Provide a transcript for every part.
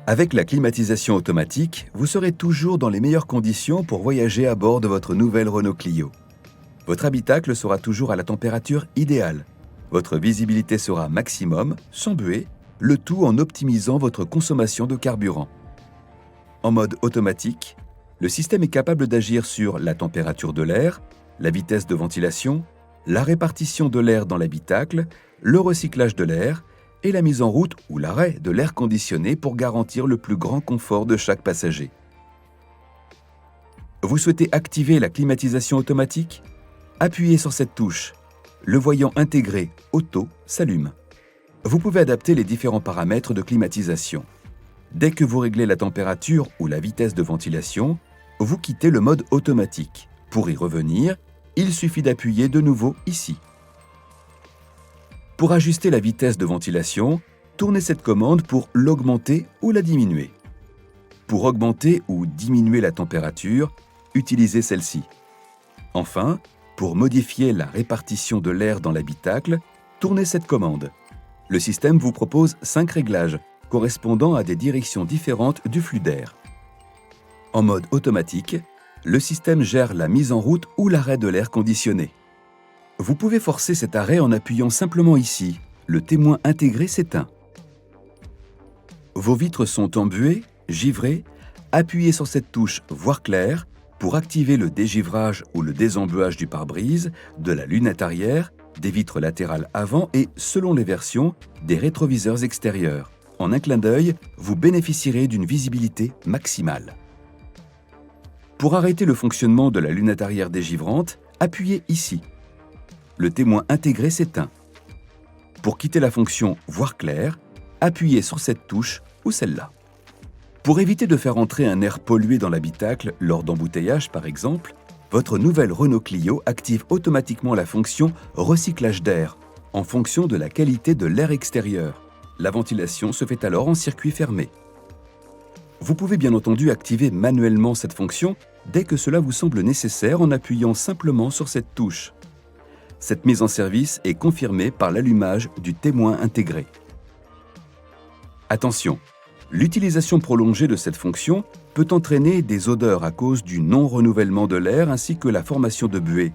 Avec la climatisation automatique, vous serez toujours dans les meilleures conditions pour voyager à bord de votre nouvelle Renault Clio. Votre habitacle sera toujours à la température idéale. Votre visibilité sera maximum, sans buée, le tout en optimisant votre consommation de carburant. En mode automatique, le système est capable d'agir sur la température de l'air, la vitesse de ventilation, la répartition de l'air dans l'habitacle, le recyclage de l'air et la mise en route ou l'arrêt de l'air conditionné pour garantir le plus grand confort de chaque passager. Vous souhaitez activer la climatisation automatique ? Appuyez sur cette touche. Le voyant intégré « Auto » s'allume. Vous pouvez adapter les différents paramètres de climatisation. Dès que vous réglez la température ou la vitesse de ventilation, vous quittez le mode automatique. Pour y revenir, il suffit d'appuyer de nouveau ici. Pour ajuster la vitesse de ventilation, tournez cette commande pour l'augmenter ou la diminuer. Pour augmenter ou diminuer la température, utilisez celle-ci. Enfin, pour modifier la répartition de l'air dans l'habitacle, tournez cette commande. Le système vous propose 5 réglages, correspondant à des directions différentes du flux d'air. En mode automatique, le système gère la mise en route ou l'arrêt de l'air conditionné. Vous pouvez forcer cet arrêt en appuyant simplement ici. Le témoin intégré s'éteint. Vos vitres sont embuées, givrées. Appuyez sur cette touche « Voir clair » pour activer le dégivrage ou le désembuage du pare-brise, de la lunette arrière, des vitres latérales avant et, selon les versions, des rétroviseurs extérieurs. En un clin d'œil, vous bénéficierez d'une visibilité maximale. Pour arrêter le fonctionnement de la lunette arrière dégivrante, appuyez ici. Le témoin intégré s'éteint. Pour quitter la fonction « Voir clair », appuyez sur cette touche ou celle-là. Pour éviter de faire entrer un air pollué dans l'habitacle lors d'embouteillage par exemple, votre nouvelle Renault Clio active automatiquement la fonction « Recyclage d'air » en fonction de la qualité de l'air extérieur. La ventilation se fait alors en circuit fermé. Vous pouvez bien entendu activer manuellement cette fonction dès que cela vous semble nécessaire en appuyant simplement sur cette touche. Cette mise en service est confirmée par l'allumage du témoin intégré. Attention, l'utilisation prolongée de cette fonction peut entraîner des odeurs à cause du non-renouvellement de l'air ainsi que la formation de buée.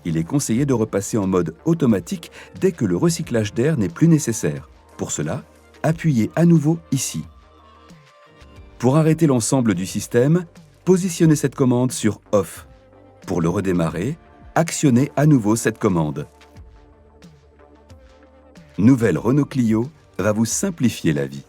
Il est conseillé de repasser en mode automatique dès que le recyclage d'air n'est plus nécessaire. Pour cela, appuyez à nouveau ici. Pour arrêter l'ensemble du système, positionnez cette commande sur « Off ». Pour le redémarrer, actionnez à nouveau cette commande. Nouvelle Renault Clio va vous simplifier la vie.